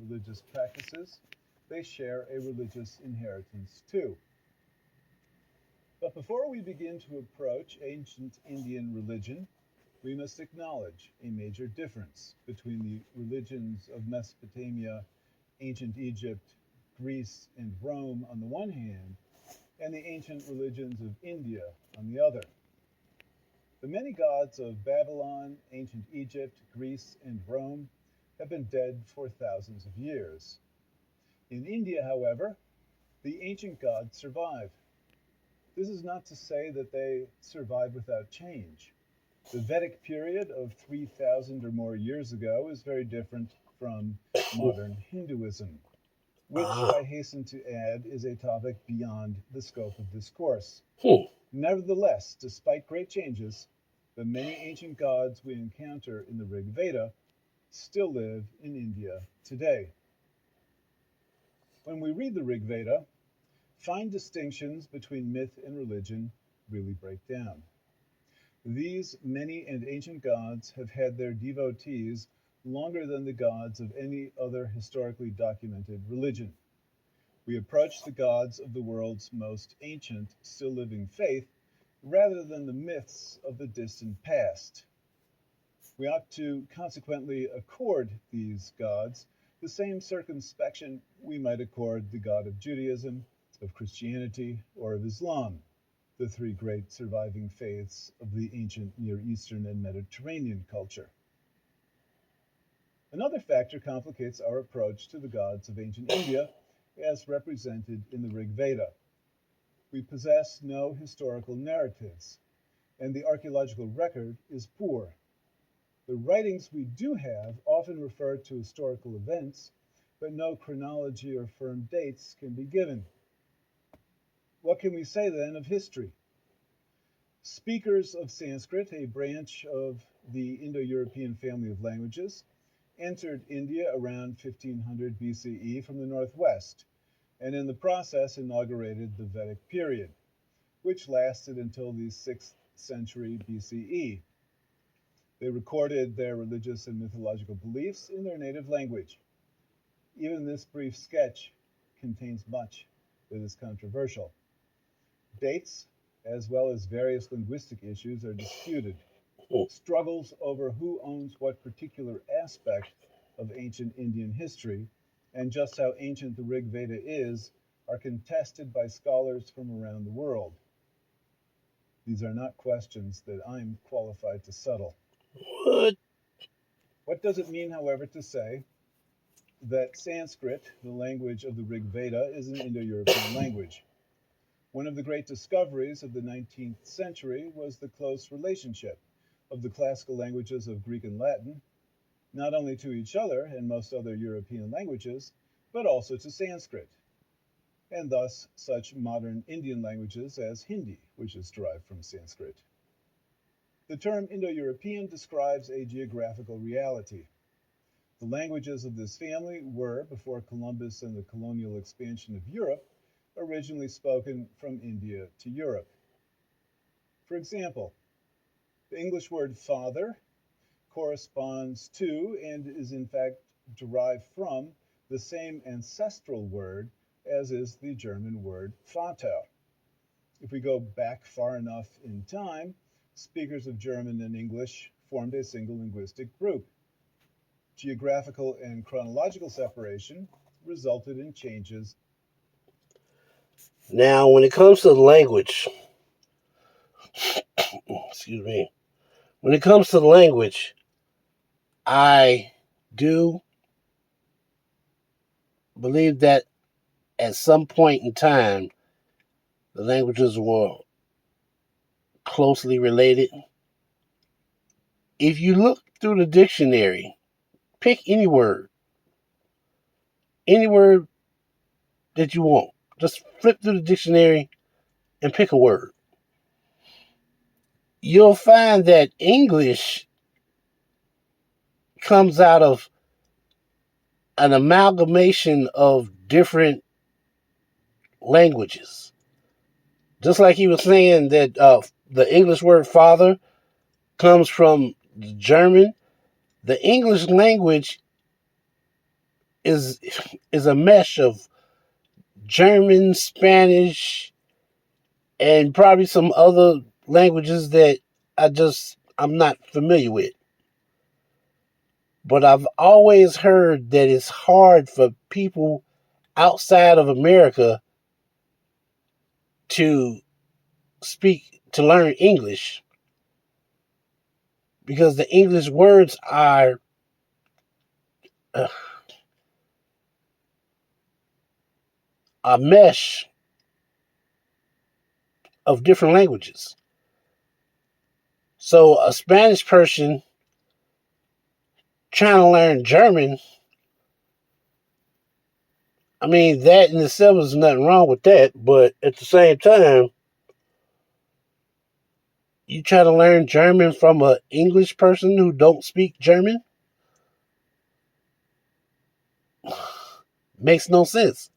religious practices, they share a religious inheritance too. But before we begin to approach ancient Indian religion, we must acknowledge a major difference between the religions of Mesopotamia, ancient Egypt, Greece, and Rome on the one hand, and the ancient religions of India on the other. The many gods of Babylon, ancient Egypt, Greece, and Rome have been dead for thousands of years. In India, however, the ancient gods survive. This is not to say that they survive without change. The Vedic period of 3,000 or more years ago is very different from modern Hinduism, which Ah. I hasten to add is a topic beyond the scope of this course. Hmm. Nevertheless, despite great changes, the many ancient gods we encounter in the Rig Veda still live in India today. When we read the Rig Veda, fine distinctions between myth and religion really break down. These many and ancient gods have had their devotees longer than the gods of any other historically documented religion. We approach the gods of the world's most ancient, still living faith rather than the myths of the distant past. We ought to consequently accord these gods the same circumspection we might accord the God of Judaism, of Christianity, or of Islam, the three great surviving faiths of the ancient Near Eastern and Mediterranean culture. Another factor complicates our approach to the gods of ancient India as represented in the Rig Veda. We possess no historical narratives, and the archaeological record is poor. The writings we do have often refer to historical events, but no chronology or firm dates can be given. What can we say then of history? Speakers of Sanskrit, a branch of the Indo-European family of languages, entered India around 1500 BCE from the northwest, and in the process inaugurated the Vedic period, which lasted until the 6th century BCE. They recorded their religious and mythological beliefs in their native language. Even this brief sketch contains much that is controversial. Dates, as well as various linguistic issues, are disputed. Struggles over who owns what particular aspect of ancient Indian history and just how ancient the Rig Veda is are contested by scholars from around the world. These are not questions that I'm qualified to settle. What? What does it mean, however, to say that Sanskrit, the language of the Rig Veda, is an Indo-European language? One of the great discoveries of the 19th century was the close relationship of the classical languages of Greek and Latin, not only to each other and most other European languages, but also to Sanskrit, and thus such modern Indian languages as Hindi, which is derived from Sanskrit. The term Indo-European describes a geographical reality. The languages of this family were, before Columbus and the colonial expansion of Europe, originally spoken from India to Europe. For example, the English word father corresponds to and is in fact derived from the same ancestral word as is the German word Vater. If we go back far enough in time, speakers of German and English formed a single linguistic group. Geographical and chronological separation resulted in changes. Now, when it comes to language, excuse me, when it comes to language, I do believe that at some point in time, the languages were closely related. If you look through the dictionary, pick any word that you want. Just flip through the dictionary and pick a word. You'll find that English comes out of an amalgamation of different languages. Just like he was saying that the English word father comes from German, the English language is a mesh of German, Spanish, and probably some other languages that I'm not familiar with. But I've always heard that it's hard for people outside of America to learn English, because the English words are a mesh of different languages. So a Spanish person trying to learn German, I mean, that in itself is nothing wrong with that, but at the same time, you try to learn German from an English person who don't speak German? Makes no sense.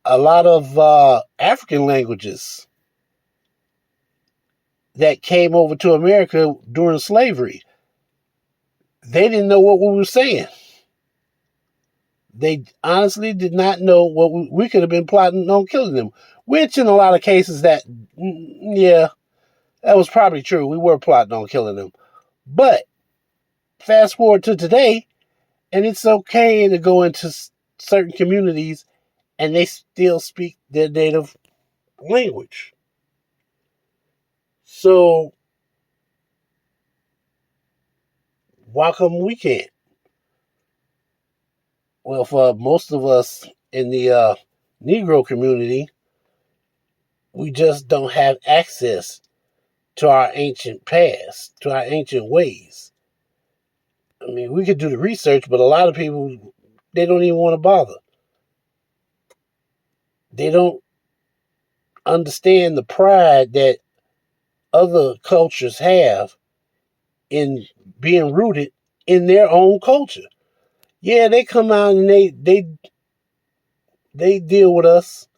A lot of African languages that came over to America during slavery, they didn't know what we were saying. They honestly did not know what we could have been plotting on killing them, which in a lot of cases that was probably true. We were plotting on killing them. But fast forward to today, and it's okay to go into certain communities and they still speak their native language. So why come we can't? Well, for most of us in the Negro community, we just don't have access to our ancient past, to our ancient ways. I mean, we could do the research, but a lot of people, they don't even want to bother. They don't understand the pride that other cultures have in being rooted in their own culture. Yeah, they come out and they deal with us,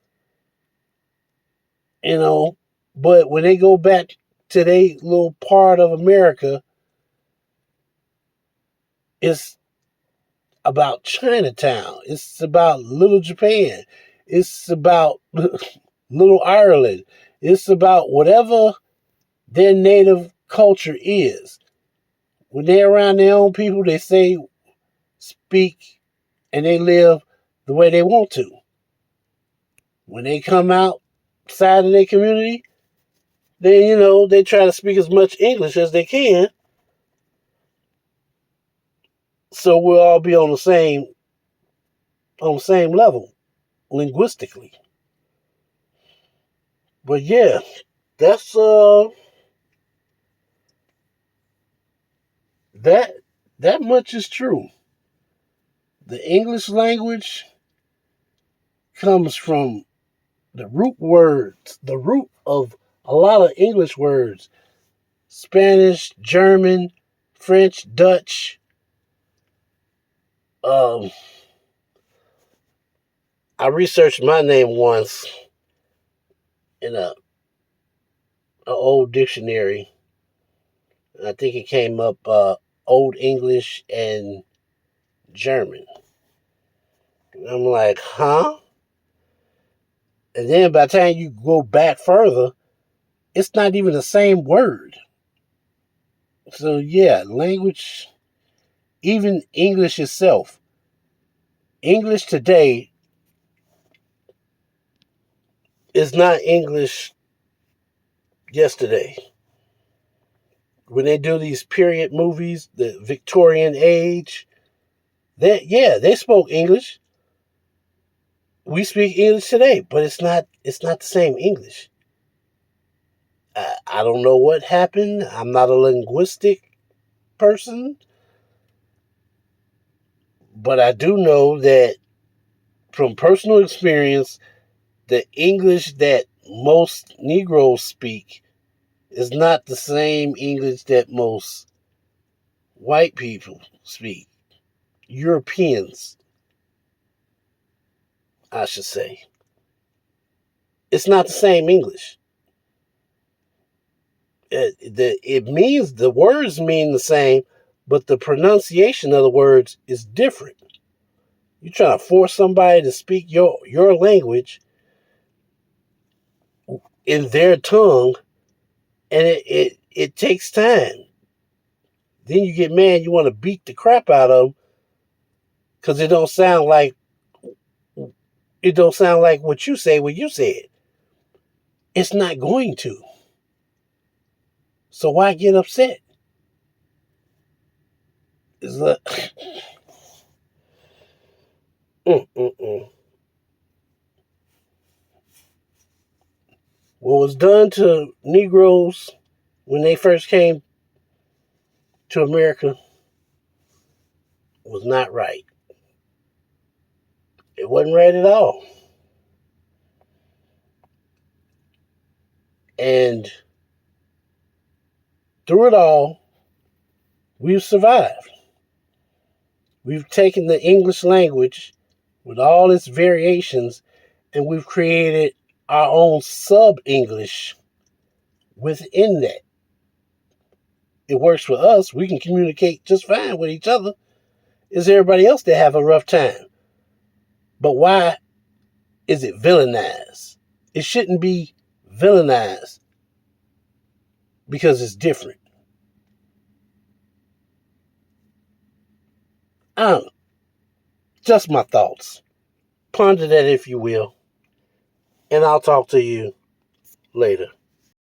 but when they go back to their little part of America, it's about Chinatown. It's about Little Japan. It's about Little Ireland. It's about whatever their native culture is. When they're around their own people, they say, speak, and they live the way they want to. When they come outside of their community, then, they try to speak as much English as they can, so we'll all be on the same level linguistically. But yeah, that's that much is true. The English language comes from the root of a lot of English words: Spanish, German, French, Dutch. I researched my name once in an old dictionary. I think it came up Old English and German. I'm like, huh? And then by the time you go back further, it's not even the same word. So yeah, language, even English itself. English today is not English yesterday. When they do these period movies, the Victorian age, they spoke English. We speak English today, but it's not the same English. I don't know what happened. I'm not a linguistic person, but I do know that from personal experience, the English that most Negroes speak is not the same English that most white people speak. Europeans, I should say. It's not the same English. The words mean the same, but the pronunciation of the words is different. You're trying to force somebody to speak your language in their tongue, and it takes time. Then you get mad, you want to beat the crap out of them because it don't sound like what you say when you say it. It's not going to. So why get upset? It's like, What was done to Negroes when they first came to America was not right. It wasn't right at all. And through it all, we've survived. We've taken the English language with all its variations and we've created our own sub-English within that. It works for us. We can communicate just fine with each other. It's everybody else that have a rough time. But why is it villainized? It shouldn't be villainized because it's different. I don't know. Just my thoughts. Ponder that if you will. And I'll talk to you later.